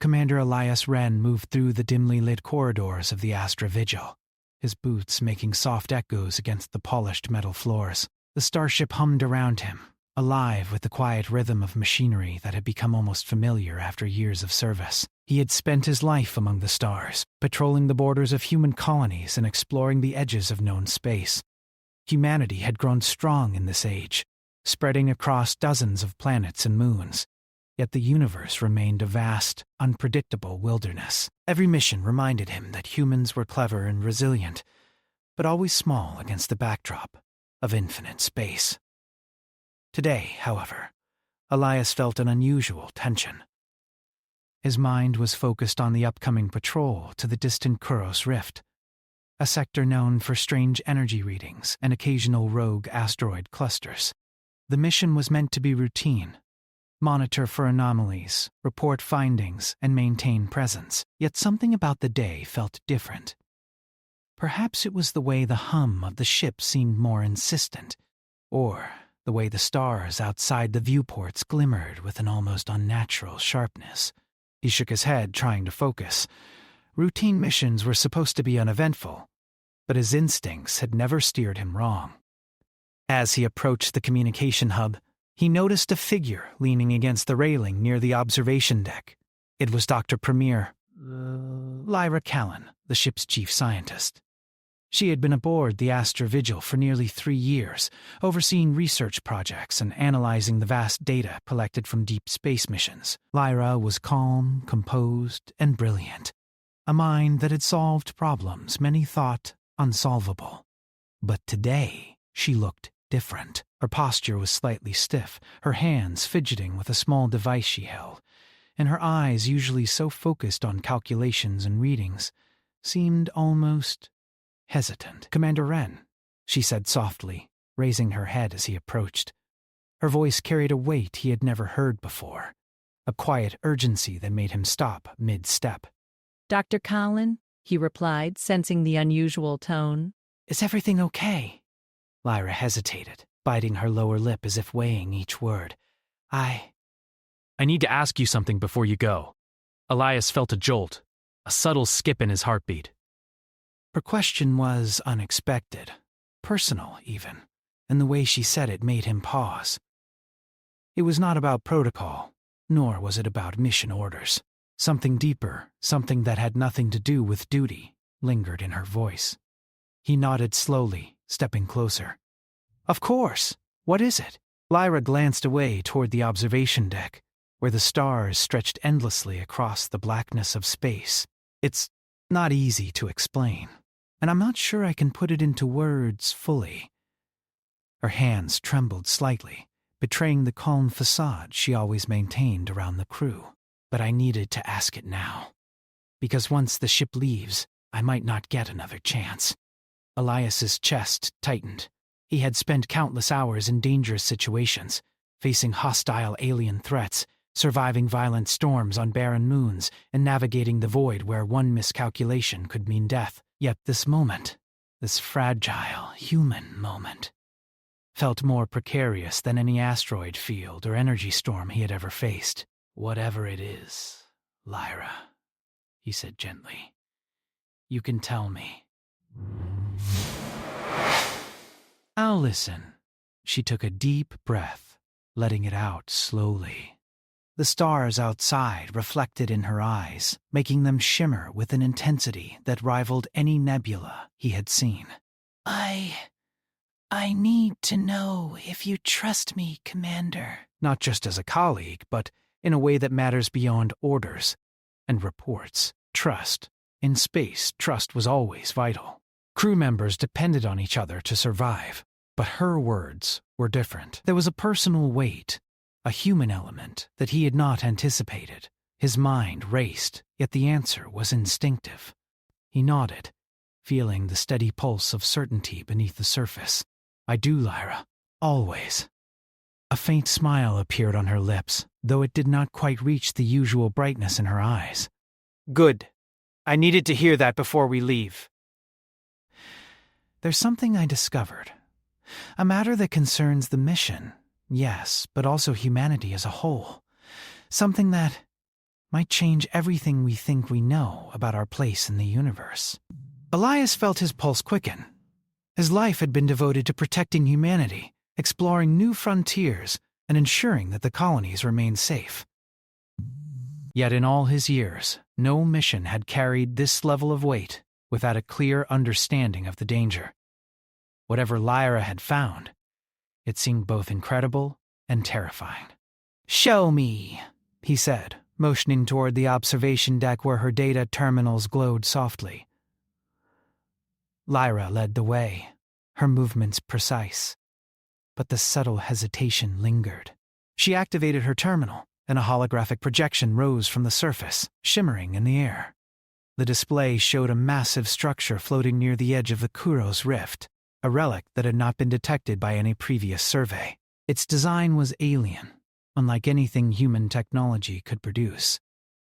Commander Elias Wren moved through the dimly lit corridors of the Astra Vigil, his boots making soft echoes against the polished metal floors. The starship hummed around him, alive with the quiet rhythm of machinery that had become almost familiar after years of service. He had spent his life among the stars, patrolling the borders of human colonies and exploring the edges of known space. Humanity had grown strong in this age, spreading across dozens of planets and moons. Yet the universe remained a vast, unpredictable wilderness. Every mission reminded him that humans were clever and resilient, but always small against the backdrop of infinite space. Today, however, Elias felt an unusual tension. His mind was focused on the upcoming patrol to the distant Kuros Rift, a sector known for strange energy readings and occasional rogue asteroid clusters. The mission was meant to be routine: monitor for anomalies, report findings, and maintain presence. Yet something about the day felt different. Perhaps it was the way the hum of the ship seemed more insistent, or the way the stars outside the viewports glimmered with an almost unnatural sharpness. He shook his head, trying to focus. Routine missions were supposed to be uneventful, but his instincts had never steered him wrong. As he approached the communication hub, he noticed a figure leaning against the railing near the observation deck. It was Dr. Premier, Lyra Callan, the ship's chief scientist. She had been aboard the Astra Vigil for nearly 3 years, overseeing research projects and analyzing the vast data collected from deep space missions. Lyra was calm, composed, and brilliant, a mind that had solved problems many thought unsolvable. But today, she looked different. Her posture was slightly stiff, her hands fidgeting with a small device she held, and her eyes, usually so focused on calculations and readings, seemed almost hesitant. "Commander Wren," she said softly, raising her head as he approached. Her voice carried a weight he had never heard before, a quiet urgency that made him stop mid-step. "Dr. Callan," he replied, sensing the unusual tone. "Is everything okay?" Lyra hesitated, biting her lower lip as if weighing each word. I need to ask you something before you go." Elias felt a jolt, a subtle skip in his heartbeat. Her question was unexpected, personal even, and the way she said it made him pause. It was not about protocol, nor was it about mission orders. Something deeper, something that had nothing to do with duty, lingered in her voice. He nodded slowly, stepping closer. "Of course. What is it?" Lyra glanced away toward the observation deck, where the stars stretched endlessly across the blackness of space. "It's not easy to explain, and I'm not sure I can put it into words fully." Her hands trembled slightly, betraying the calm facade she always maintained around the crew. But I needed to ask it now, because once the ship leaves, I might not get another chance. Elias's chest tightened. He had spent countless hours in dangerous situations, facing hostile alien threats, surviving violent storms on barren moons, and navigating the void where one miscalculation could mean death. Yet this moment, this fragile, human moment, felt more precarious than any asteroid field or energy storm he had ever faced. "Whatever it is, Lyra," he said gently, "you can tell me." "I'll listen." She took a deep breath, letting it out slowly. The stars outside reflected in her eyes, making them shimmer with an intensity that rivaled any nebula he had seen. I need to know if you trust me, Commander." Not just as a colleague, but in a way that matters beyond orders and reports. Trust. In space, trust was always vital. Crew members depended on each other to survive, but her words were different. There was a personal weight, a human element that he had not anticipated. His mind raced, yet the answer was instinctive. He nodded, feeling the steady pulse of certainty beneath the surface. "I do, Lyra. Always." A faint smile appeared on her lips, though it did not quite reach the usual brightness in her eyes. "Good. I needed to hear that before we leave." "There's something I discovered. A matter that concerns the mission, yes, but also humanity as a whole. Something that might change everything we think we know about our place in the universe. Elias felt his pulse quicken. His life had been devoted to protecting humanity, exploring new frontiers, and ensuring that the colonies remained safe. Yet in all his years, no mission had carried this level of weight without a clear understanding of the danger. Whatever Lyra had found, it seemed both incredible and terrifying. "Show me," he said, motioning toward the observation deck where her data terminals glowed softly. Lyra led the way, her movements precise. But the subtle hesitation lingered. She activated her terminal, and a holographic projection rose from the surface, shimmering in the air. The display showed a massive structure floating near the edge of the Kuros Rift, a relic that had not been detected by any previous survey. Its design was alien, unlike anything human technology could produce.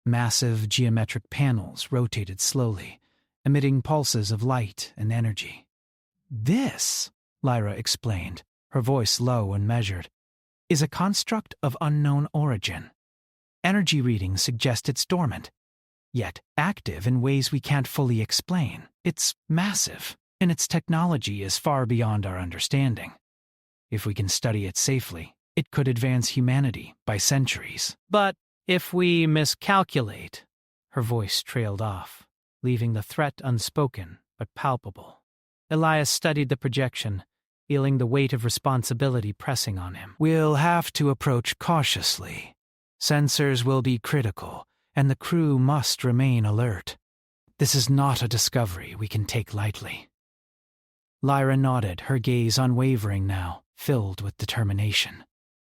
Massive geometric panels rotated slowly, emitting pulses of light and energy. "This," Lyra explained, her voice low and measured, "is a construct of unknown origin. Energy readings suggest it's dormant, yet active in ways we can't fully explain. It's massive, and its technology is far beyond our understanding. If we can study it safely, it could advance humanity by centuries. But if we miscalculate," her voice trailed off, leaving the threat unspoken but palpable. Elias studied the projection, feeling the weight of responsibility pressing on him. "We'll have to approach cautiously. Sensors will be critical, and the crew must remain alert. This is not a discovery we can take lightly." Lyra nodded, her gaze unwavering now, filled with determination.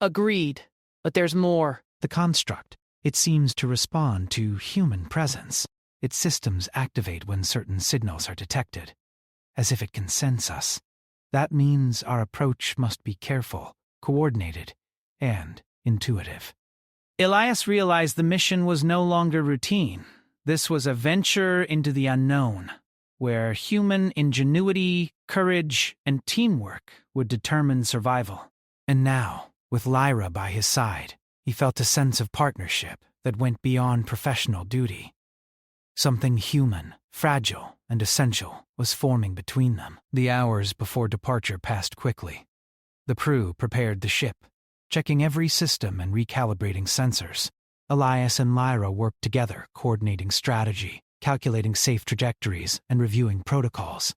"Agreed, but there's more." The construct, it seems to respond to human presence. Its systems activate when certain signals are detected, as if it can sense us. That means our approach must be careful, coordinated, and intuitive. Elias realized the mission was no longer routine. This was a venture into the unknown, where human ingenuity, courage, and teamwork would determine survival. And now, with Lyra by his side, he felt a sense of partnership that went beyond professional duty. Something human, fragile, and essential was forming between them. The hours before departure passed quickly. The crew prepared the ship, checking every system and recalibrating sensors. Elias and Lyra worked together, coordinating strategy, calculating safe trajectories, and reviewing protocols.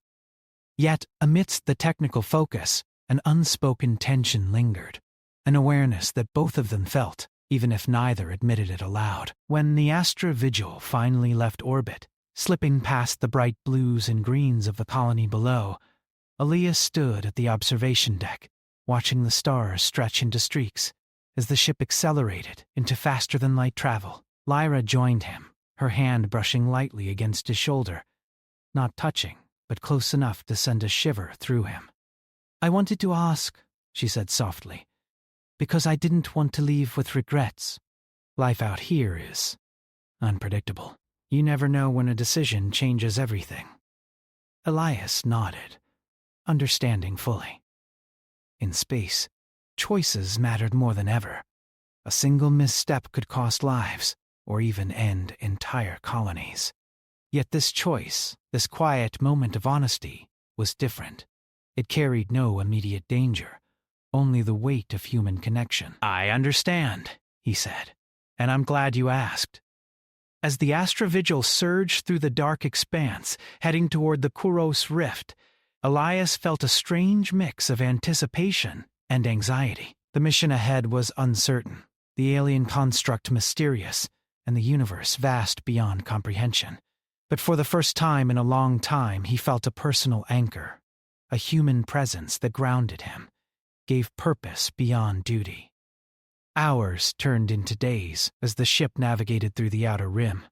Yet, amidst the technical focus, an unspoken tension lingered, an awareness that both of them felt, even if neither admitted it aloud. When the Astra Vigil finally left orbit, slipping past the bright blues and greens of the colony below, Elias stood at the observation deck, watching the stars stretch into streaks as the ship accelerated into faster-than-light travel. Lyra joined him, her hand brushing lightly against his shoulder, not touching, but close enough to send a shiver through him. "I wanted to ask," she said softly, "because I didn't want to leave with regrets. Life out here is unpredictable. You never know when a decision changes everything." Elias nodded, understanding fully. In space, choices mattered more than ever. A single misstep could cost lives, or even end entire colonies. Yet this choice, this quiet moment of honesty, was different. It carried no immediate danger, only the weight of human connection. "I understand," he said, "and I'm glad you asked." As the Astra Vigil surged through the dark expanse, heading toward the Kuros Rift, Elias felt a strange mix of anticipation and anxiety. The mission ahead was uncertain, the alien construct mysterious, and the universe vast beyond comprehension. But for the first time in a long time, he felt a personal anchor, a human presence that grounded him, gave purpose beyond duty. Hours turned into days as the ship navigated through the outer rim,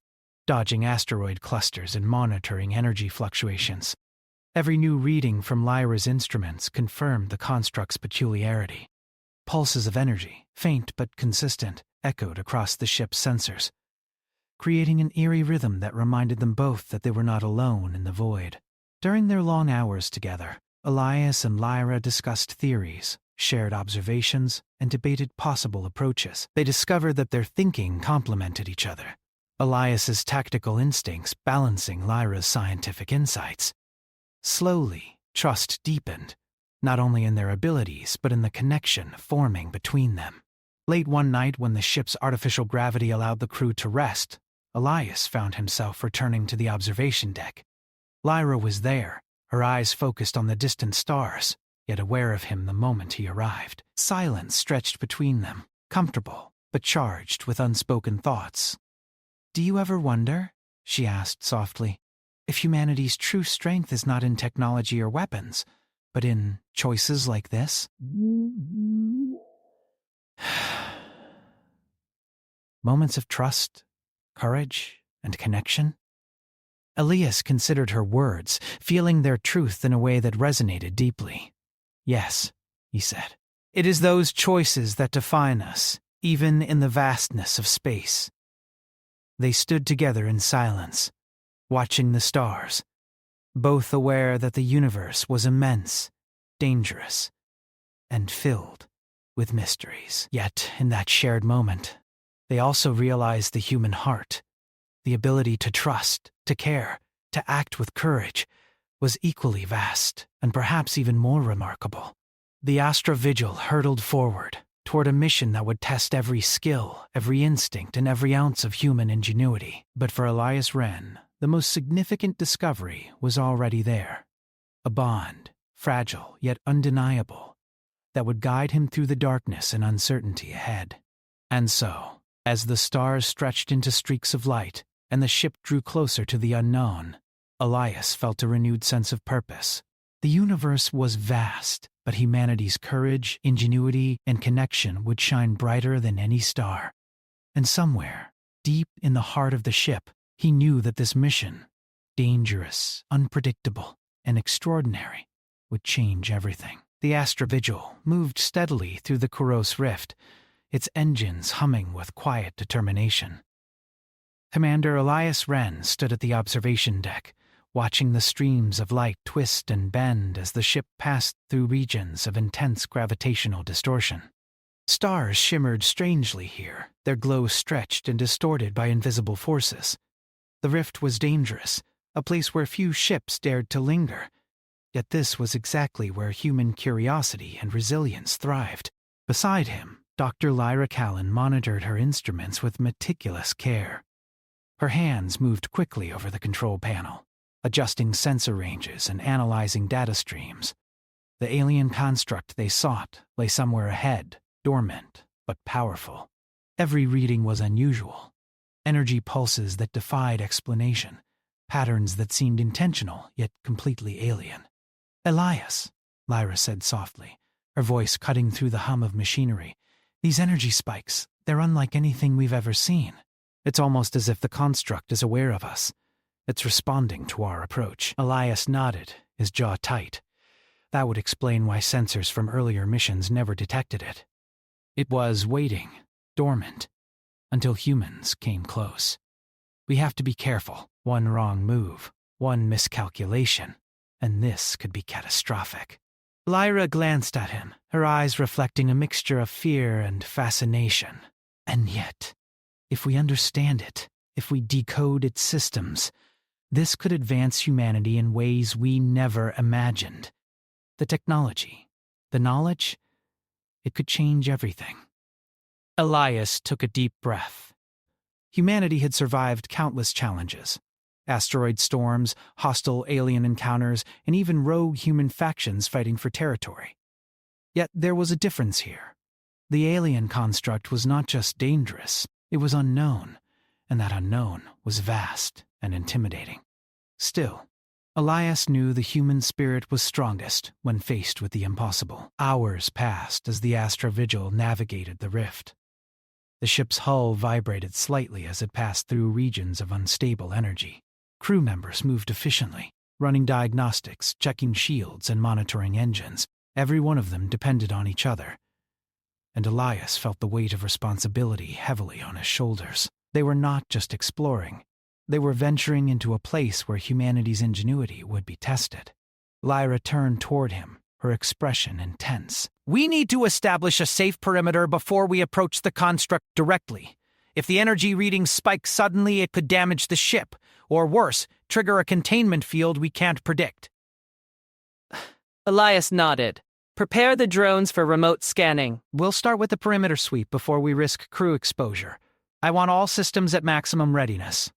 dodging asteroid clusters and monitoring energy fluctuations. Every new reading from Lyra's instruments confirmed the construct's peculiarity. Pulses of energy, faint but consistent, echoed across the ship's sensors, creating an eerie rhythm that reminded them both that they were not alone in the void. During their long hours together, Elias and Lyra discussed theories, shared observations, and debated possible approaches. They discovered that their thinking complemented each other. Elias's tactical instincts balancing Lyra's scientific insights. Slowly, trust deepened, not only in their abilities but in the connection forming between them. Late one night, when the ship's artificial gravity allowed the crew to rest, Elias found himself returning to the observation deck. Lyra was there, her eyes focused on the distant stars, yet aware of him the moment he arrived. Silence stretched between them, comfortable, but charged with unspoken thoughts. "Do you ever wonder," she asked softly, "if humanity's true strength is not in technology or weapons, but in choices like this?" Moments of trust, courage, and connection. Elias considered her words, feeling their truth in a way that resonated deeply. "Yes," he said, "it is those choices that define us, even in the vastness of space." They stood together in silence, watching the stars, both aware that the universe was immense, dangerous, and filled with mysteries. Yet, in that shared moment, they also realized the human heart, the ability to trust, to care, to act with courage, was equally vast and perhaps even more remarkable. The Astra Vigil hurtled forward toward a mission that would test every skill, every instinct, and every ounce of human ingenuity. But for Elias Wren, the most significant discovery was already there. A bond, fragile yet undeniable, that would guide him through the darkness and uncertainty ahead. And so, as the stars stretched into streaks of light and the ship drew closer to the unknown, Elias felt a renewed sense of purpose. The universe was vast, but humanity's courage, ingenuity, and connection would shine brighter than any star. And somewhere, deep in the heart of the ship, he knew that this mission, dangerous, unpredictable, and extraordinary, would change everything. The Astra Vigil moved steadily through the Kuros Rift, its engines humming with quiet determination. Commander Elias Wren stood at the observation deck, watching the streams of light twist and bend as the ship passed through regions of intense gravitational distortion. Stars shimmered strangely here, their glow stretched and distorted by invisible forces. The rift was dangerous, a place where few ships dared to linger. Yet this was exactly where human curiosity and resilience thrived. Beside him, Dr. Lyra Callan monitored her instruments with meticulous care. Her hands moved quickly over the control panel, adjusting sensor ranges and analyzing data streams. The alien construct they sought lay somewhere ahead, dormant but powerful. Every reading was unusual. Energy pulses that defied explanation, patterns that seemed intentional yet completely alien. "Elias," Lyra said softly, her voice cutting through the hum of machinery, "these energy spikes, they're unlike anything we've ever seen. It's almost as if the construct is aware of us. It's responding to our approach." Elias nodded, his jaw tight. That would explain why sensors from earlier missions never detected it. It was waiting, dormant, until humans came close. "We have to be careful. One wrong move, one miscalculation, and this could be catastrophic." Lyra glanced at him, her eyes reflecting a mixture of fear and fascination. "And yet, if we understand it, if we decode its systems, this could advance humanity in ways we never imagined. The technology, the knowledge, it could change everything." Elias took a deep breath. Humanity had survived countless challenges. Asteroid storms, hostile alien encounters, and even rogue human factions fighting for territory. Yet there was a difference here. The alien construct was not just dangerous, it was unknown, and that unknown was vast and intimidating. Still, Elias knew the human spirit was strongest when faced with the impossible. Hours passed as the Astra Vigil navigated the rift. The ship's hull vibrated slightly as it passed through regions of unstable energy. Crew members moved efficiently, running diagnostics, checking shields, and monitoring engines. Every one of them depended on each other. And Elias felt the weight of responsibility heavily on his shoulders. They were not just exploring. They were venturing into a place where humanity's ingenuity would be tested. Lyra turned toward him, her expression intense. "We need to establish a safe perimeter before we approach the construct directly. If the energy readings spike suddenly, it could damage the ship, or worse, trigger a containment field we can't predict. Elias nodded. Prepare the drones for remote scanning. We'll start with the perimeter sweep before we risk crew exposure. I want all systems at maximum readiness.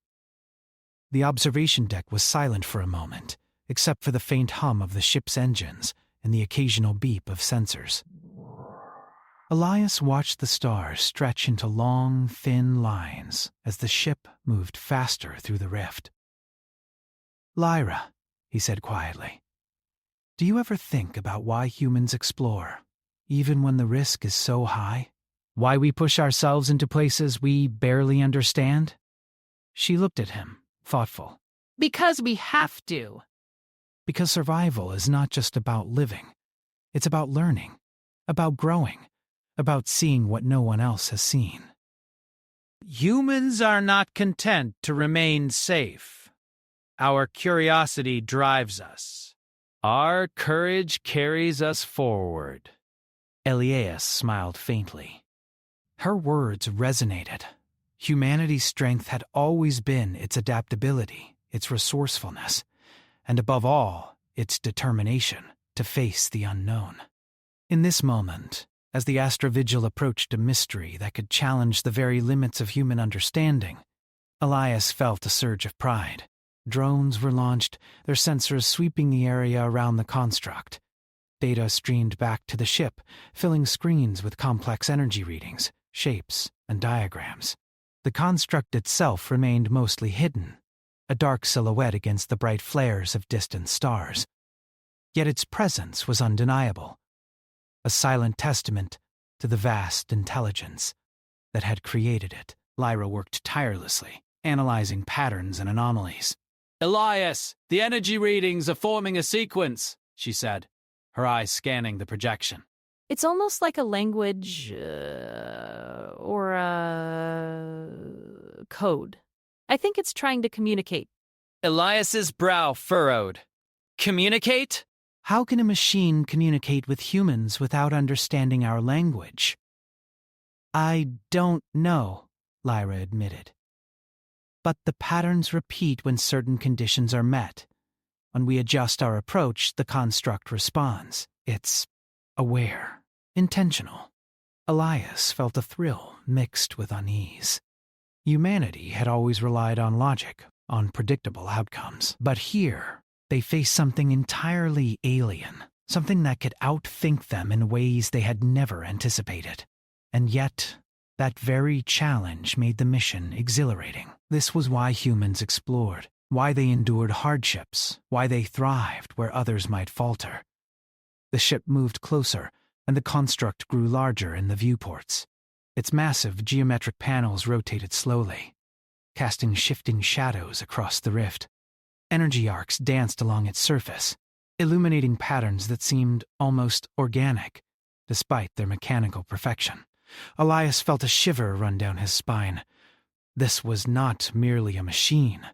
The observation deck was silent for a moment, except for the faint hum of the ship's engines and the occasional beep of sensors. Elias watched the stars stretch into long, thin lines as the ship moved faster through the rift. "Lyra," he said quietly, "do you ever think about why humans explore, even when the risk is so high? Why we push ourselves into places we barely understand?" She looked at him, thoughtful. Because we have to. Because survival is not just about living. It's about learning, about growing, about seeing what no one else has seen. Humans are not content to remain safe. Our curiosity drives us. Our courage carries us forward. Elias smiled faintly. Her words resonated. Humanity's strength had always been its adaptability, its resourcefulness, and above all, its determination to face the unknown. In this moment, as the Astrovigil approached a mystery that could challenge the very limits of human understanding, Elias felt a surge of pride. Drones were launched, their sensors sweeping the area around the construct. Data streamed back to the ship, filling screens with complex energy readings, shapes, and diagrams. The construct itself remained mostly hidden, a dark silhouette against the bright flares of distant stars. Yet its presence was undeniable, a silent testament to the vast intelligence that had created it. Lyra worked tirelessly, analyzing patterns and anomalies. "Elias, the energy readings are forming a sequence," she said, her eyes scanning the projection. It's almost like a language or a code. I think it's trying to communicate. Elias's brow furrowed. "Communicate? How can a machine communicate with humans without understanding our language?" "I don't know," Lyra admitted. "But the patterns repeat when certain conditions are met. When we adjust our approach, the construct responds. It's aware, intentional." Elias felt a thrill mixed with unease. Humanity had always relied on logic, on predictable outcomes. But here, they faced something entirely alien, something that could outthink them in ways they had never anticipated. And yet, that very challenge made the mission exhilarating. This was why humans explored, why they endured hardships, why they thrived where others might falter. The ship moved closer, and the construct grew larger in the viewports. Its massive geometric panels rotated slowly, casting shifting shadows across the rift. Energy arcs danced along its surface, illuminating patterns that seemed almost organic, despite their mechanical perfection. Elias felt a shiver run down his spine. This was not merely a machine.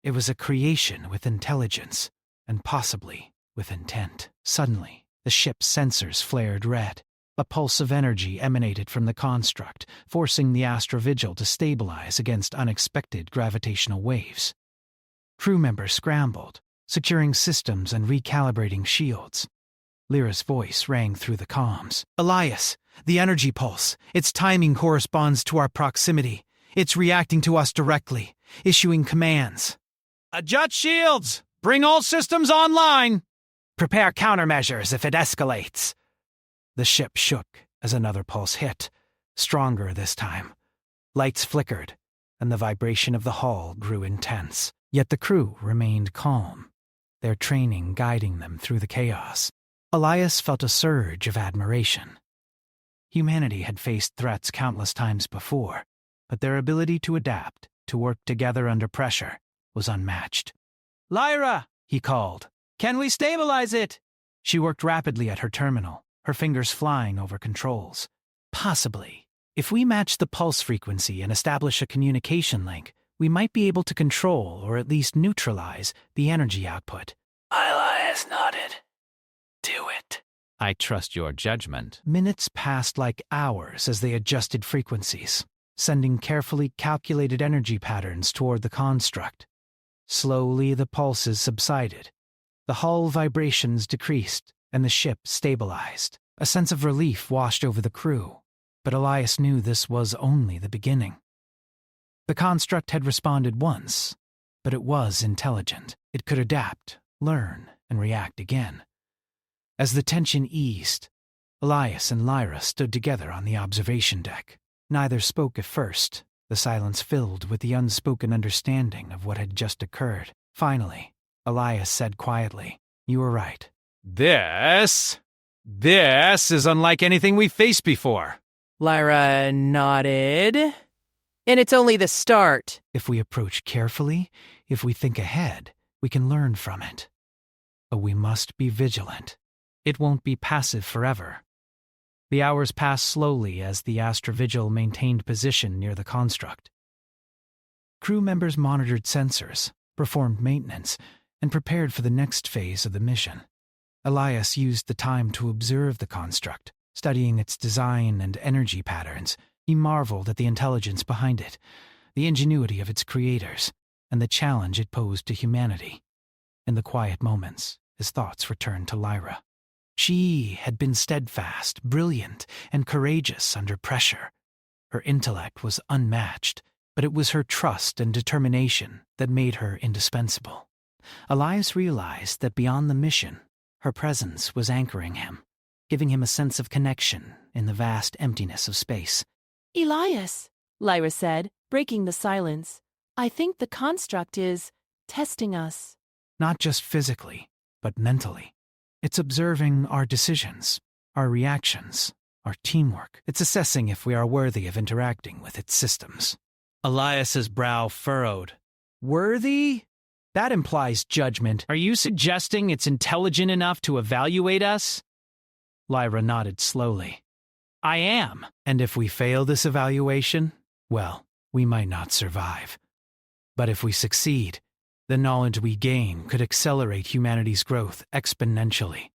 It was a creation with intelligence, and possibly with intent. Suddenly, the ship's sensors flared red. A pulse of energy emanated from the construct, forcing the Astrovigil to stabilize against unexpected gravitational waves. Crew members scrambled, securing systems and recalibrating shields. Lyra's voice rang through the comms. "Elias, the energy pulse. Its timing corresponds to our proximity. It's reacting to us directly, issuing commands. Adjust shields! Bring all systems online! Prepare countermeasures if it escalates." The ship shook as another pulse hit, stronger this time. Lights flickered, and the vibration of the hull grew intense. Yet the crew remained calm, their training guiding them through the chaos. Elias felt a surge of admiration. Humanity had faced threats countless times before, but their ability to adapt, to work together under pressure, was unmatched. "Lyra," he called, "can we stabilize it?" She worked rapidly at her terminal, her fingers flying over controls. "Possibly. If we match the pulse frequency and establish a communication link, we might be able to control or at least neutralize the energy output." Elias nodded. "Do it." I trust your judgment. Minutes passed like hours as they adjusted frequencies. sending carefully calculated energy patterns toward the construct. Slowly, the pulses subsided. The hull vibrations decreased, and the ship stabilized. A sense of relief washed over the crew, but Elias knew this was only the beginning. The construct had responded once, but it was intelligent. It could adapt, learn, and react again. As the tension eased, Elias and Lyra stood together on the observation deck. Neither spoke at first, the silence filled with the unspoken understanding of what had just occurred. Finally, Elias said quietly, "You were right. This is unlike anything we've faced before." Lyra nodded. And it's only the start. If we approach carefully, if we think ahead, we can learn from it. But we must be vigilant. It won't be passive forever. The hours passed slowly as the Astrovigil maintained position near the construct. Crew members monitored sensors, performed maintenance, and prepared for the next phase of the mission. Elias used the time to observe the construct, studying its design and energy patterns. He marveled at the intelligence behind it, the ingenuity of its creators, and the challenge it posed to humanity. In the quiet moments, his thoughts returned to Lyra. She had been steadfast, brilliant, and courageous under pressure. Her intellect was unmatched, but it was her trust and determination that made her indispensable. Elias realized that beyond the mission, her presence was anchoring him, giving him a sense of connection in the vast emptiness of space. "Elias," Lyra said, breaking the silence, "I think the construct is testing us." Not just physically, but mentally. It's observing our decisions, our reactions, our teamwork. It's assessing if we are worthy of interacting with its systems. Elias's brow furrowed. Worthy? That implies judgment. Are you suggesting it's intelligent enough to evaluate us? Lyra nodded slowly. I am. And if we fail this evaluation, well, we might not survive. But if we succeed, the knowledge we gain could accelerate humanity's growth exponentially.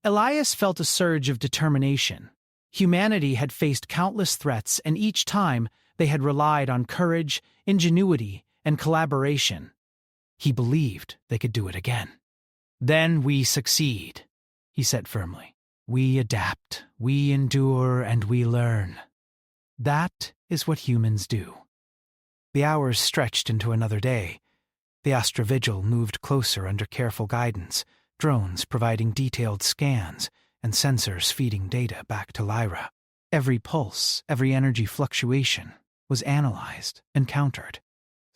Elias felt a surge of determination. Humanity had faced countless threats, and each time they had relied on courage, ingenuity, and collaboration. He believed they could do it again. Then we succeed, he said firmly. We adapt, we endure, and we learn. That is what humans do. The hours stretched into another day. The Astrovigil moved closer under careful guidance, drones providing detailed scans and sensors feeding data back to Lyra. Every pulse, every energy fluctuation was analyzed and countered.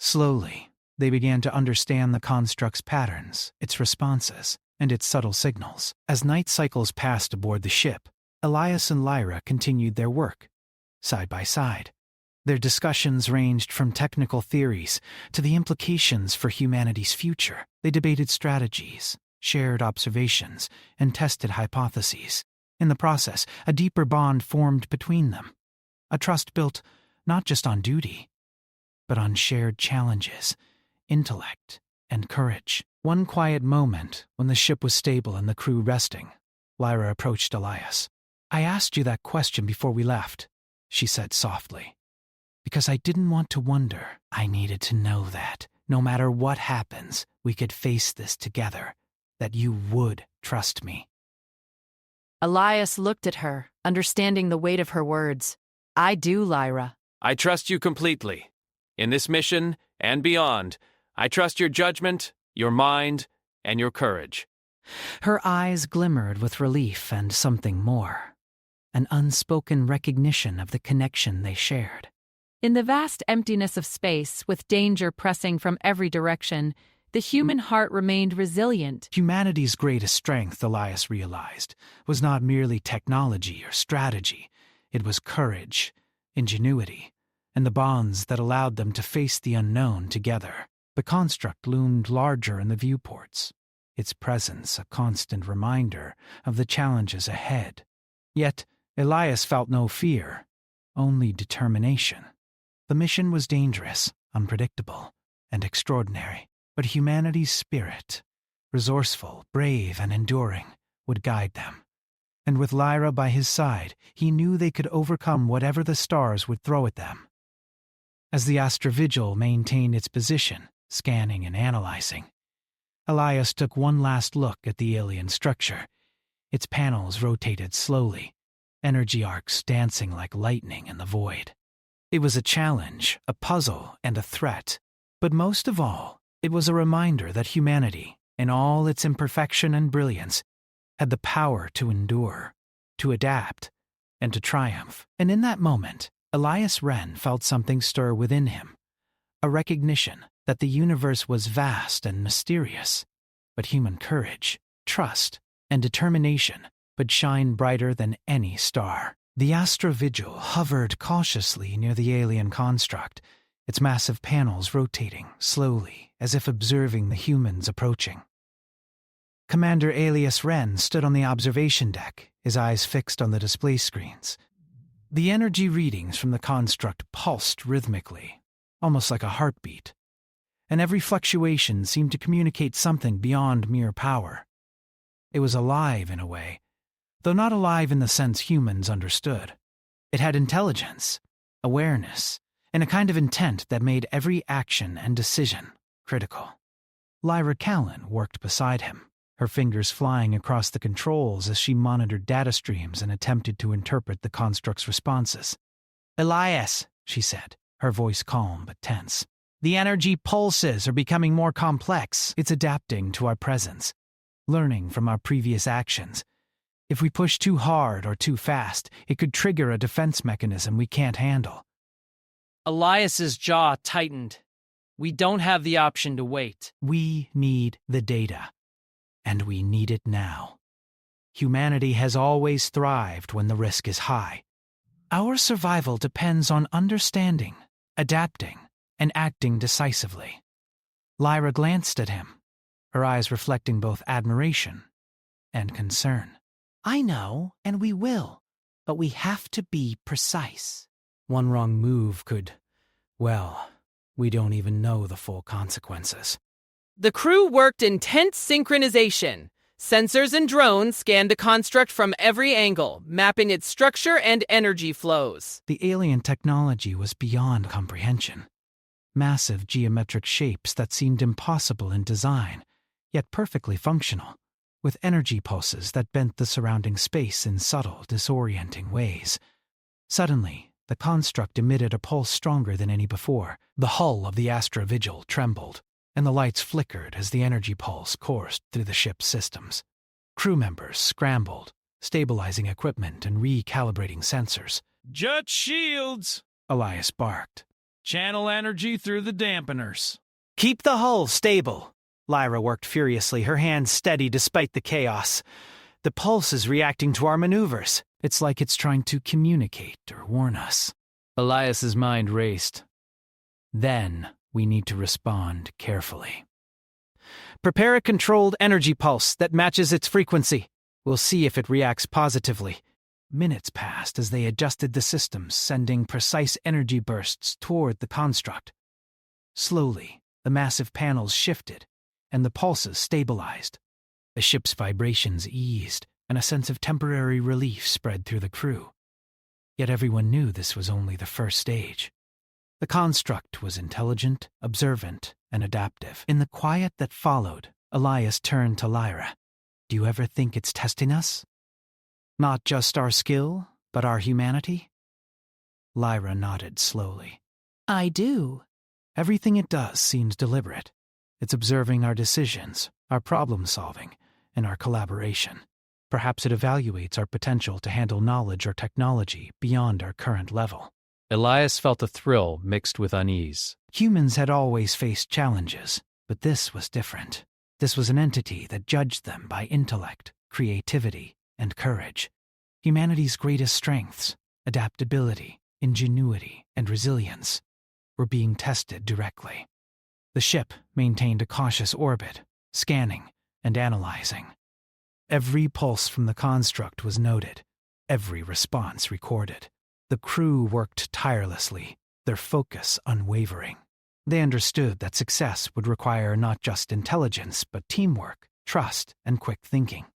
Slowly, they began to understand the construct's patterns, its responses, and its subtle signals. As night cycles passed aboard the ship, Elias and Lyra continued their work, side by side. Their discussions ranged from technical theories to the implications for humanity's future. They debated strategies, shared observations, and tested hypotheses. In the process, a deeper bond formed between them. A trust built not just on duty, but on shared challenges, intellect, and courage. One quiet moment, when the ship was stable and the crew resting, Lyra approached Elias. I asked you that question before we left, she said softly. Because I didn't want to wonder. I needed to know that, no matter what happens, we could face this together, that you would trust me. Elias looked at her, understanding the weight of her words. I do, Lyra. I trust you completely. In this mission and beyond, I trust your judgment, your mind, and your courage. Her eyes glimmered with relief and something more. An unspoken recognition of the connection they shared. In the vast emptiness of space, with danger pressing from every direction, the human heart remained resilient. Humanity's greatest strength, Elias realized, was not merely technology or strategy. It was courage, ingenuity, and the bonds that allowed them to face the unknown together. The construct loomed larger in the viewports, its presence a constant reminder of the challenges ahead. Yet, Elias felt no fear, only determination. The mission was dangerous, unpredictable, and extraordinary, but humanity's spirit, resourceful, brave, and enduring, would guide them. And with Lyra by his side, he knew they could overcome whatever the stars would throw at them. as the Astrovigil maintained its position, scanning and analyzing. Elias took one last look at the alien structure. Its panels rotated slowly, energy arcs dancing like lightning in the void. It was a challenge, a puzzle, and a threat. But most of all, it was a reminder that humanity, in all its imperfection and brilliance, had the power to endure, to adapt, and to triumph. And in that moment, Elias Wren felt something stir within him, a recognition that the universe was vast and mysterious, but human courage, trust, and determination would shine brighter than any star. The Astrovigil hovered cautiously near the alien construct, its massive panels rotating slowly as if observing the humans approaching. Commander Elias Wren stood on the observation deck, his eyes fixed on the display screens. The energy readings from the construct pulsed rhythmically, almost like a heartbeat, and every fluctuation seemed to communicate something beyond mere power. It was alive in a way, though not alive in the sense humans understood. It had intelligence, awareness, and a kind of intent that made every action and decision critical. Lyra Callan worked beside him, her fingers flying across the controls as she monitored data streams and attempted to interpret the construct's responses. "Elias," she said, her voice calm but tense. "The energy pulses are becoming more complex. It's adapting to our presence, learning from our previous actions. If we push too hard or too fast, it could trigger a defense mechanism we can't handle." Elias's jaw tightened. We don't have the option to wait. We need the data, and we need it now. Humanity has always thrived when the risk is high. Our survival depends on understanding, adapting, and acting decisively. Lyra glanced at him, her eyes reflecting both admiration and concern. "I know, and we will, but we have to be precise. One wrong move could, well, we don't even know the full consequences." The crew worked in tense synchronization. Sensors and drones scanned the construct from every angle, mapping its structure and energy flows. The alien technology was beyond comprehension. Massive geometric shapes that seemed impossible in design, yet perfectly functional, with energy pulses that bent the surrounding space in subtle, disorienting ways. Suddenly, the construct emitted a pulse stronger than any before. The hull of the Astrovigil trembled, and the lights flickered as the energy pulse coursed through the ship's systems. Crew members scrambled, stabilizing equipment and recalibrating sensors. "Jut shields!" Elias barked. "Channel energy through the dampeners." "Keep the hull stable." Lyra worked furiously, her hands steady despite the chaos. "The pulse is reacting to our maneuvers. It's like it's trying to communicate or warn us." Elias's mind raced. "Then we need to respond carefully. Prepare a controlled energy pulse that matches its frequency. We'll see if it reacts positively." Minutes passed as they adjusted the systems, sending precise energy bursts toward the construct. Slowly, the massive panels shifted, and the pulses stabilized. The ship's vibrations eased, and a sense of temporary relief spread through the crew. Yet everyone knew this was only the first stage. The construct was intelligent, observant, and adaptive. In the quiet that followed, Elias turned to Lyra. "Do you ever think it's testing us? Not just our skill, but our humanity?" Lyra nodded slowly. I do. Everything it does seems deliberate. It's observing our decisions, our problem-solving, and our collaboration. Perhaps it evaluates our potential to handle knowledge or technology beyond our current level. Elias felt a thrill mixed with unease. Humans had always faced challenges, but this was different. This was an entity that judged them by intellect, creativity, and courage. Humanity's greatest strengths, adaptability, ingenuity, and resilience, were being tested directly. The ship maintained a cautious orbit, scanning and analyzing. Every pulse from the construct was noted, every response recorded. The crew worked tirelessly, their focus unwavering. They understood that success would require not just intelligence, but teamwork, trust, and quick thinking.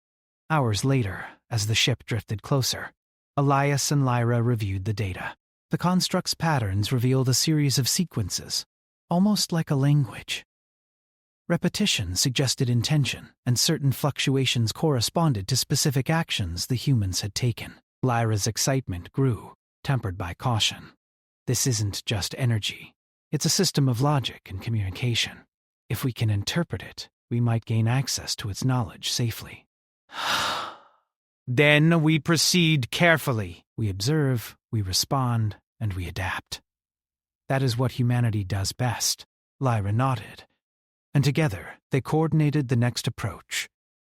Hours later, as the ship drifted closer, Elias and Lyra reviewed the data. The construct's patterns revealed a series of sequences, almost like a language. Repetition suggested intention, and certain fluctuations corresponded to specific actions the humans had taken. Lyra's excitement grew, tempered by caution. This isn't just energy. It's a system of logic and communication. If we can interpret it, we might gain access to its knowledge safely. Then we proceed carefully. We observe, we respond, and we adapt. That is what humanity does best. Lyra nodded. And together, they coordinated the next approach.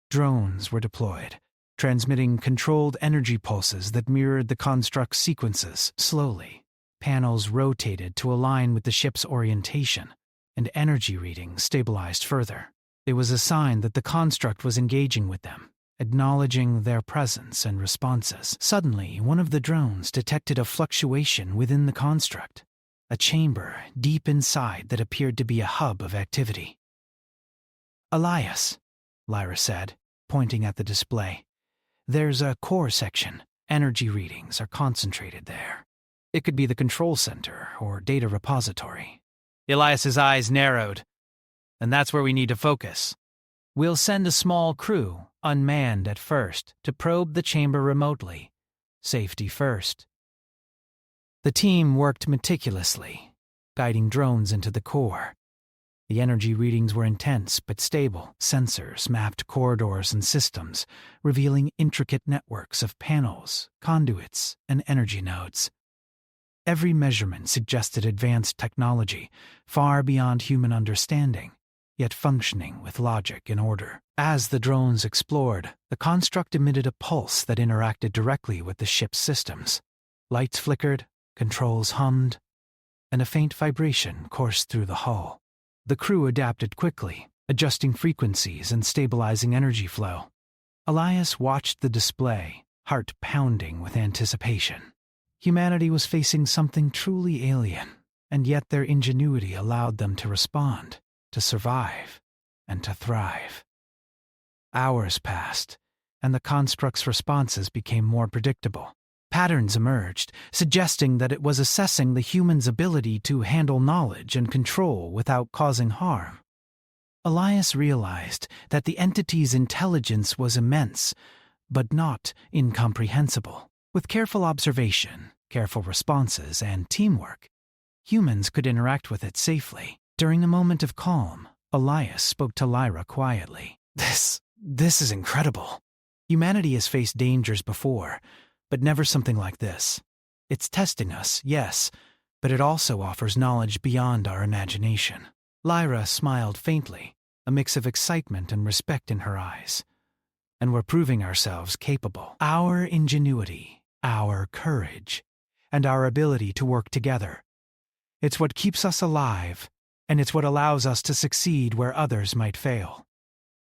Drones were deployed, transmitting controlled energy pulses that mirrored the construct's sequences slowly. Panels rotated to align with the ship's orientation, and energy readings stabilized further. It was a sign that the construct was engaging with them, acknowledging their presence and responses. Suddenly, one of the drones detected a fluctuation within the construct, a chamber deep inside that appeared to be a hub of activity. "Elias," Lyra said, pointing at the display. "There's a core section. Energy readings are concentrated there. It could be the control center or data repository." Elias's eyes narrowed. "And that's where we need to focus. We'll send a small crew, unmanned at first, to probe the chamber remotely. Safety first." The team worked meticulously, guiding drones into the core. The energy readings were intense but stable. Sensors mapped corridors and systems, revealing intricate networks of panels, conduits, and energy nodes. Every measurement suggested advanced technology, far beyond human understanding, yet functioning with logic and order. As the drones explored, the construct emitted a pulse that interacted directly with the ship's systems. Lights flickered, controls hummed, and a faint vibration coursed through the hull. The crew adapted quickly, adjusting frequencies and stabilizing energy flow. Elias watched the display, heart pounding with anticipation. Humanity was facing something truly alien, and yet their ingenuity allowed them to respond, to survive, and to thrive. Hours passed, and the construct's responses became more predictable. Patterns emerged, suggesting that it was assessing the human's ability to handle knowledge and control without causing harm. Elias realized that the entity's intelligence was immense, but not incomprehensible. With careful observation, careful responses, and teamwork, humans could interact with it safely. During a moment of calm, Elias spoke to Lyra quietly. This is incredible. Humanity has faced dangers before, but never something like this. It's testing us, yes, but it also offers knowledge beyond our imagination." Lyra smiled faintly, a mix of excitement and respect in her eyes. "And we're proving ourselves capable. Our ingenuity, our courage, and our ability to work together. It's what keeps us alive, and it's what allows us to succeed where others might fail.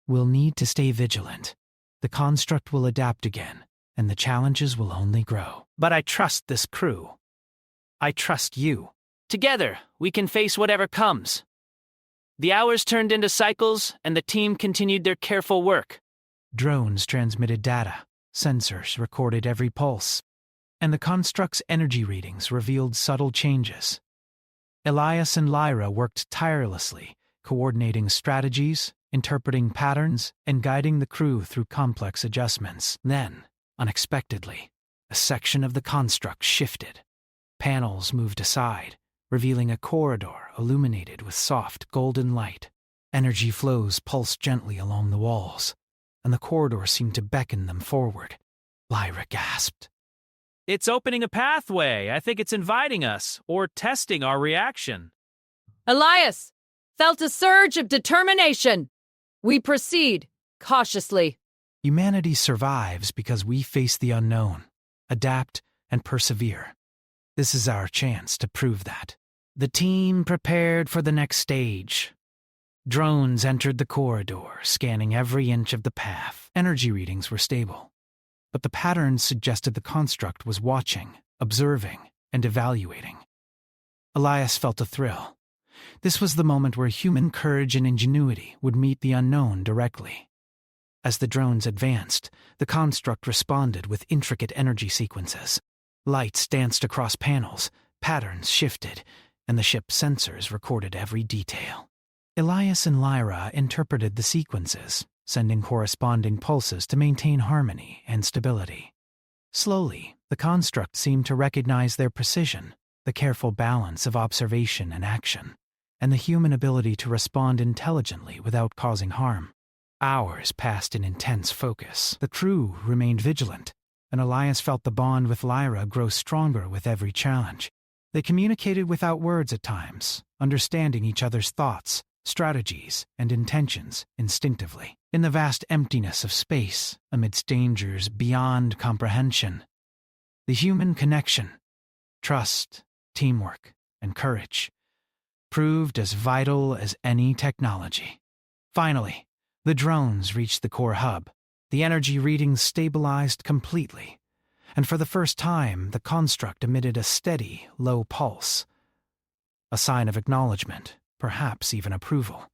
We'll need to stay vigilant. The construct will adapt again, and the challenges will only grow. But I trust this crew. I trust you. Together, we can face whatever comes." The hours turned into cycles, and the team continued their careful work. Drones transmitted data, sensors recorded every pulse, and the construct's energy readings revealed subtle changes. Elias and Lyra worked tirelessly, coordinating strategies, interpreting patterns, and guiding the crew through complex adjustments. Then, unexpectedly, a section of the construct shifted. Panels moved aside, revealing a corridor illuminated with soft golden light. Energy flows pulsed gently along the walls, and the corridor seemed to beckon them forward. Lyra gasped. It's opening a pathway. I think it's inviting us, or testing our reaction. Elias felt a surge of determination. We proceed cautiously. Humanity survives because we face the unknown, adapt, and persevere. This is our chance to prove that. The team prepared for the next stage. Drones entered the corridor, scanning every inch of the path. Energy readings were stable, but the patterns suggested the construct was watching, observing, and evaluating. Elias felt a thrill. This was the moment where human courage and ingenuity would meet the unknown directly. As the drones advanced, the construct responded with intricate energy sequences. Lights danced across panels, patterns shifted, and the ship's sensors recorded every detail. Elias and Lyra interpreted the sequences, sending corresponding pulses to maintain harmony and stability. Slowly, the construct seemed to recognize their precision, the careful balance of observation and action, and the human ability to respond intelligently without causing harm. Hours passed in intense focus. The crew remained vigilant, and Elias felt the bond with Lyra grow stronger with every challenge. They communicated without words at times, understanding each other's thoughts, strategies, and intentions instinctively. In the vast emptiness of space, amidst dangers beyond comprehension, the human connection, trust, teamwork, and courage proved as vital as any technology. Finally, the drones reached the core hub. The energy readings stabilized completely, and for the first time, the construct emitted a steady, low pulse, a sign of acknowledgement, perhaps even approval.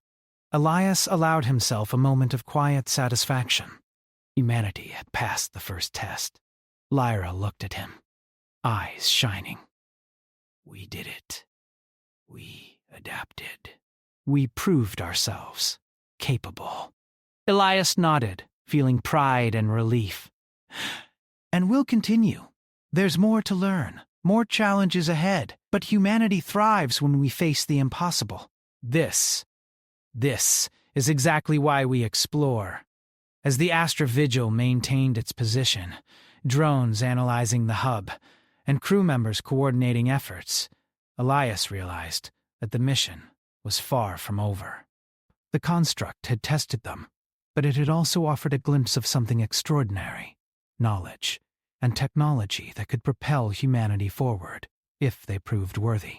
Elias allowed himself a moment of quiet satisfaction. Humanity had passed the first test. Lyra looked at him, eyes shining. We did it. We adapted. We proved ourselves capable. Elias nodded, feeling pride and relief. And we'll continue. There's more to learn, more challenges ahead, but humanity thrives when we face the impossible. This is exactly why we explore. As the Astra Vigil maintained its position, drones analyzing the hub, and crew members coordinating efforts, Elias realized that the mission was far from over. The construct had tested them, but it had also offered a glimpse of something extraordinary, knowledge and technology that could propel humanity forward, if they proved worthy.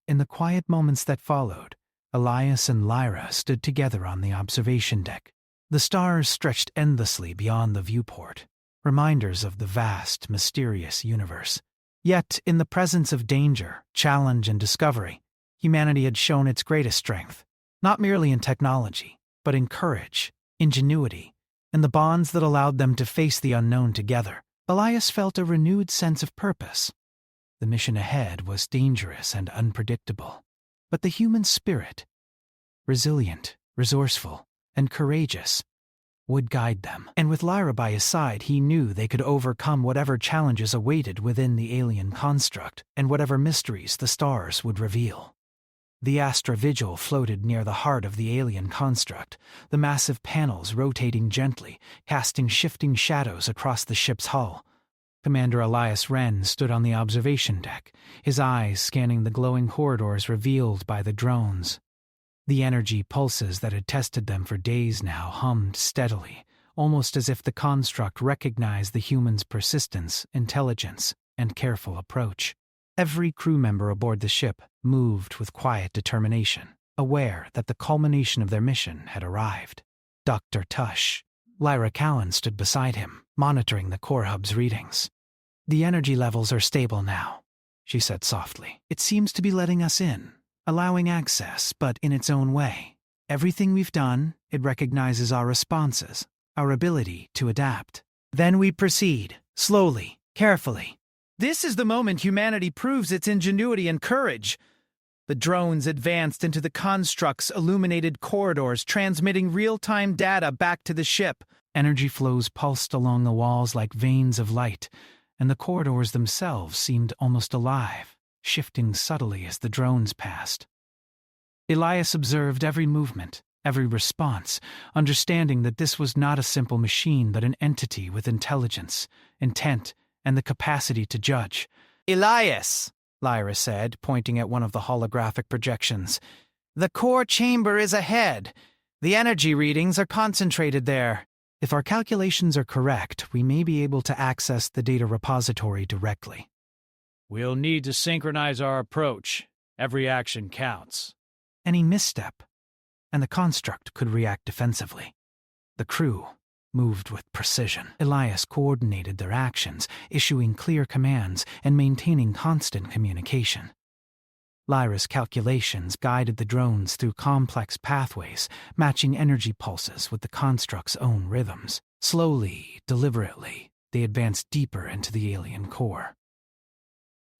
In the quiet moments that followed, Elias and Lyra stood together on the observation deck. The stars stretched endlessly beyond the viewport, reminders of the vast, mysterious universe. Yet, in the presence of danger, challenge, and discovery, humanity had shown its greatest strength, not merely in technology, but in courage, ingenuity, and the bonds that allowed them to face the unknown together. Elias felt a renewed sense of purpose. The mission ahead was dangerous and unpredictable, but the human spirit, resilient, resourceful, and courageous, would guide them. And with Lyra by his side, he knew they could overcome whatever challenges awaited within the alien construct and whatever mysteries the stars would reveal. The Astra Vigil floated near the heart of the alien construct, the massive panels rotating gently, casting shifting shadows across the ship's hull. Commander Elias Wren stood on the observation deck, his eyes scanning the glowing corridors revealed by the drones. The energy pulses that had tested them for days now hummed steadily, almost as if the construct recognized the human's persistence, intelligence, and careful approach. Every crew member aboard the ship moved with quiet determination, aware that the culmination of their mission had arrived. Dr. Tush, Lyra Callan, stood beside him, monitoring the core hub's readings. The energy levels are stable now, she said softly. It seems to be letting us in, allowing access, but in its own way. Everything we've done, it recognizes our responses, our ability to adapt. Then we proceed, slowly, carefully. This is the moment humanity proves its ingenuity and courage. The drones advanced into the construct's illuminated corridors, transmitting real-time data back to the ship. Energy flows pulsed along the walls like veins of light, and the corridors themselves seemed almost alive, shifting subtly as the drones passed. Elias observed every movement, every response, understanding that this was not a simple machine but an entity with intelligence, intent, and the capacity to judge. "Elias," Lyra said, pointing at one of the holographic projections, "the core chamber is ahead. The energy readings are concentrated there. If our calculations are correct, we may be able to access the data repository directly." We'll need to synchronize our approach. Every action counts. Any misstep, and the construct could react defensively. The crew moved with precision. Elias coordinated their actions, issuing clear commands and maintaining constant communication. Lyra's calculations guided the drones through complex pathways, matching energy pulses with the construct's own rhythms. Slowly, deliberately, they advanced deeper into the alien core.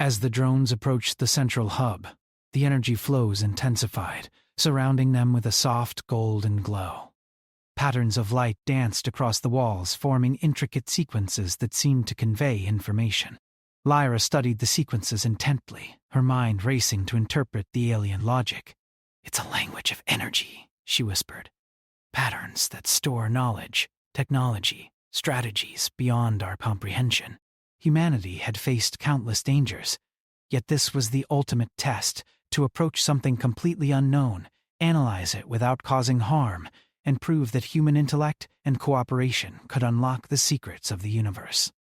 As the drones approached the central hub, the energy flows intensified, surrounding them with a soft golden glow. Patterns of light danced across the walls, forming intricate sequences that seemed to convey information. Lyra studied the sequences intently, her mind racing to interpret the alien logic. "It's a language of energy," she whispered. "Patterns that store knowledge, technology, strategies beyond our comprehension." Humanity had faced countless dangers, yet this was the ultimate test: to approach something completely unknown, analyze it without causing harm, and prove that human intellect and cooperation could unlock the secrets of the universe.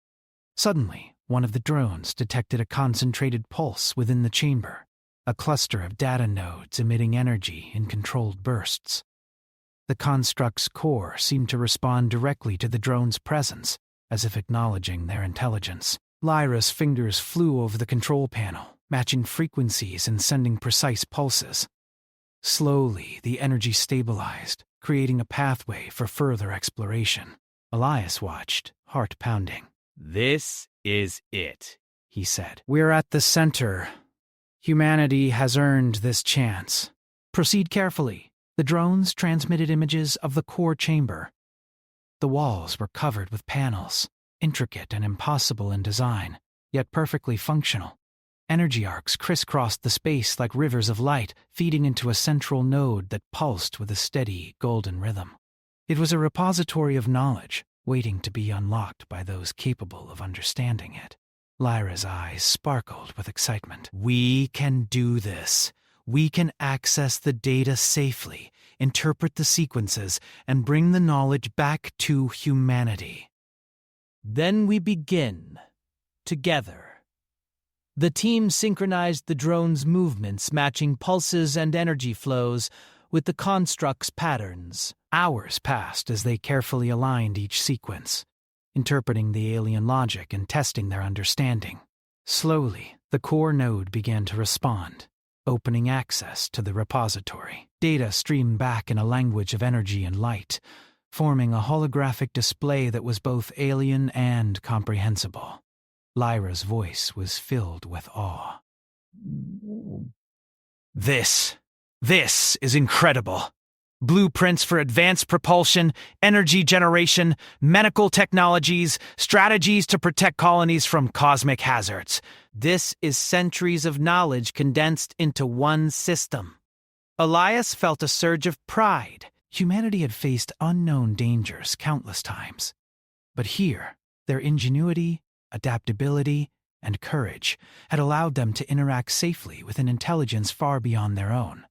Suddenly, one of the drones detected a concentrated pulse within the chamber, a cluster of data nodes emitting energy in controlled bursts. The construct's core seemed to respond directly to the drone's presence, as if acknowledging their intelligence. Lyra's fingers flew over the control panel, matching frequencies and sending precise pulses. Slowly, the energy stabilized, creating a pathway for further exploration. Elias watched, heart pounding. This is it, he said. "We're at the center. Humanity has earned this chance. Proceed carefully." The drones transmitted images of the core chamber. The walls were covered with panels, intricate and impossible in design, yet perfectly functional. Energy arcs crisscrossed the space like rivers of light, feeding into a central node that pulsed with a steady, golden rhythm. It was a repository of knowledge, waiting to be unlocked by those capable of understanding it. Lyra's eyes sparkled with excitement. "We can do this. We can access the data safely, interpret the sequences, and bring the knowledge back to humanity." Then we begin. Together. The team synchronized the drone's movements, matching pulses and energy flows with the construct's patterns. Hours passed as they carefully aligned each sequence, interpreting the alien logic and testing their understanding. Slowly, the core node began to respond, opening access to the repository. Data streamed back in a language of energy and light, forming a holographic display that was both alien and comprehensible. Lyra's voice was filled with awe. This is incredible. Blueprints for advanced propulsion, energy generation, medical technologies, strategies to protect colonies from cosmic hazards. This is centuries of knowledge condensed into one system." Elias felt a surge of pride. Humanity had faced unknown dangers countless times. But here, their ingenuity, adaptability, and courage had allowed them to interact safely with an intelligence far beyond their own.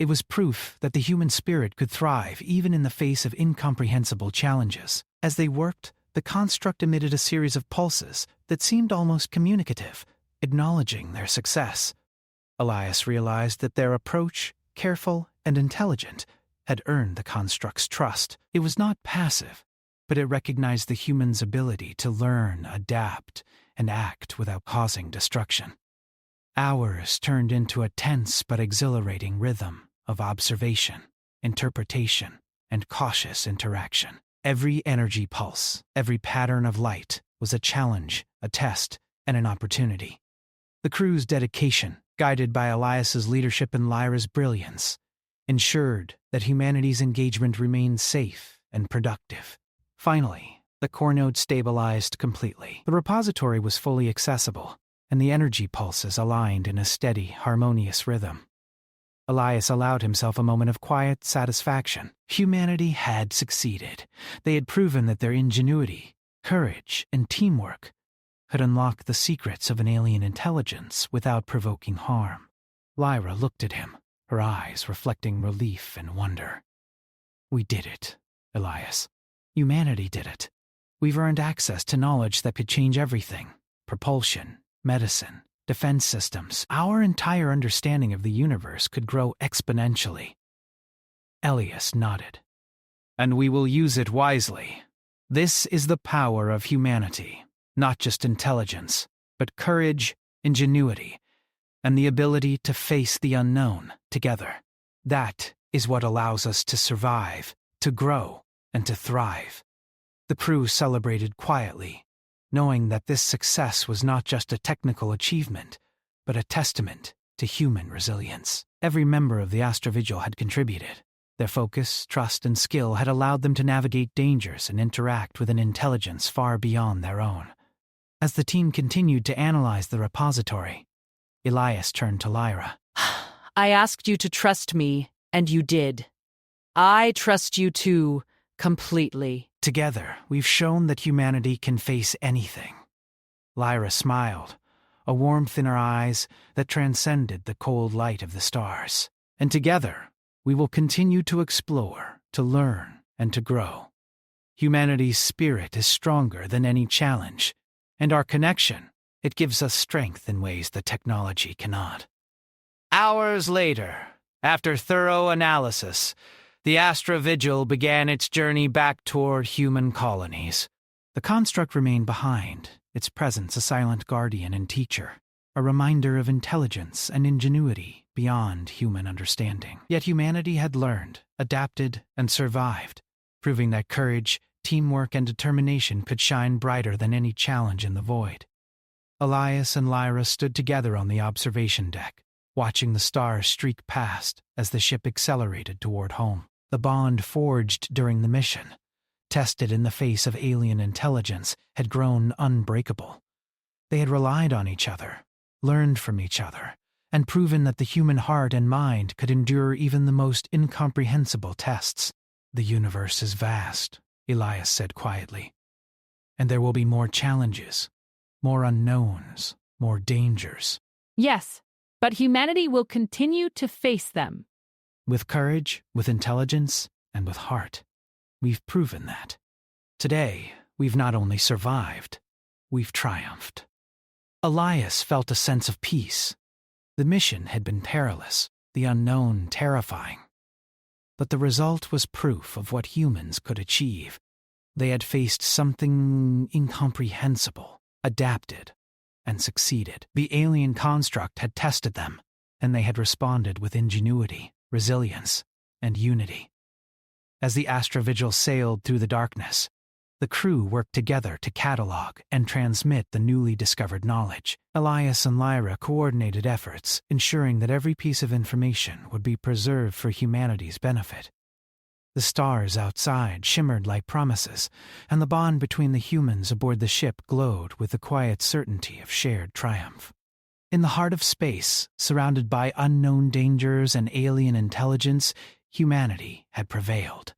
It was proof that the human spirit could thrive even in the face of incomprehensible challenges. As they worked, the construct emitted a series of pulses that seemed almost communicative, acknowledging their success. Elias realized that their approach, careful and intelligent, had earned the construct's trust. It was not passive, but it recognized the human's ability to learn, adapt, and act without causing destruction. Hours turned into a tense but exhilarating rhythm of observation, interpretation, and cautious interaction. Every energy pulse, every pattern of light was a challenge, a test, and an opportunity. The crew's dedication, guided by Elias's leadership and Lyra's brilliance, ensured that humanity's engagement remained safe and productive. Finally, the core node stabilized completely. The repository was fully accessible, and the energy pulses aligned in a steady, harmonious rhythm. Elias allowed himself a moment of quiet satisfaction. Humanity had succeeded. They had proven that their ingenuity, courage, and teamwork could unlock the secrets of an alien intelligence without provoking harm. Lyra looked at him, her eyes reflecting relief and wonder. "We did it, Elias. Humanity did it. We've earned access to knowledge that could change everything. Propulsion, medicine, defense systems. Our entire understanding of the universe could grow exponentially." Elias nodded. "And we will use it wisely. This is the power of humanity, not just intelligence, but courage, ingenuity, and the ability to face the unknown together. That is what allows us to survive, to grow, and to thrive." The crew celebrated quietly, knowing that this success was not just a technical achievement, but a testament to human resilience. Every member of the Astrovigil had contributed. Their focus, trust, and skill had allowed them to navigate dangers and interact with an intelligence far beyond their own. As the team continued to analyze the repository, Elias turned to Lyra. I asked you to trust me, and you did. I trust you too, completely. Together, we've shown that humanity can face anything. Lyra smiled, a warmth in her eyes that transcended the cold light of the stars. And together, we will continue to explore, to learn, and to grow. Humanity's spirit is stronger than any challenge, and our connection, it gives us strength in ways that technology cannot. Hours later, after thorough analysis, the Astrovigil began its journey back toward human colonies. The construct remained behind, its presence a silent guardian and teacher, a reminder of intelligence and ingenuity beyond human understanding. Yet humanity had learned, adapted, and survived, proving that courage, teamwork, and determination could shine brighter than any challenge in the void. Elias and Lyra stood together on the observation deck, watching the stars streak past as the ship accelerated toward home. The bond forged during the mission, tested in the face of alien intelligence, had grown unbreakable. They had relied on each other, learned from each other, and proven that the human heart and mind could endure even the most incomprehensible tests. The universe is vast, Elias said quietly, and there will be more challenges, more unknowns, more dangers. Yes, but humanity will continue to face them. With courage, with intelligence, and with heart. We've proven that. Today, we've not only survived, we've triumphed. Elias felt a sense of peace. The mission had been perilous, the unknown terrifying. But the result was proof of what humans could achieve. They had faced something incomprehensible, adapted, and succeeded. The alien construct had tested them, and they had responded with ingenuity, resilience, and unity. As the Astrovigil sailed through the darkness, the crew worked together to catalog and transmit the newly discovered knowledge. Elias and Lyra coordinated efforts, ensuring that every piece of information would be preserved for humanity's benefit. The stars outside shimmered like promises, and the bond between the humans aboard the ship glowed with the quiet certainty of shared triumph. In the heart of space, surrounded by unknown dangers and alien intelligence, humanity had prevailed.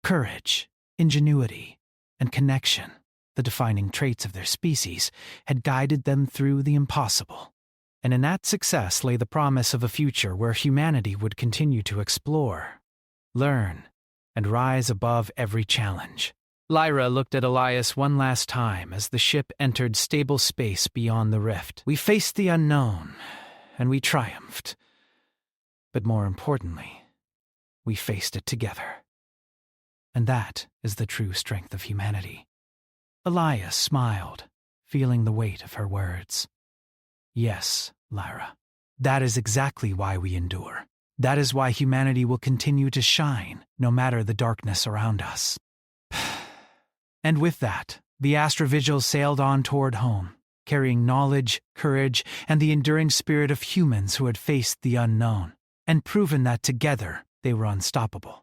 Courage, ingenuity, and connection, the defining traits of their species, had guided them through the impossible. And in that success lay the promise of a future where humanity would continue to explore, learn, and rise above every challenge. Lyra looked at Elias one last time as the ship entered stable space beyond the rift. We faced the unknown, and we triumphed. But more importantly, we faced it together. And that is the true strength of humanity. Elias smiled, feeling the weight of her words. Yes, Lyra, that is exactly why we endure. That is why humanity will continue to shine, no matter the darkness around us. And with that, the Astrovigil sailed on toward home, carrying knowledge, courage, and the enduring spirit of humans who had faced the unknown, and proven that together they were unstoppable.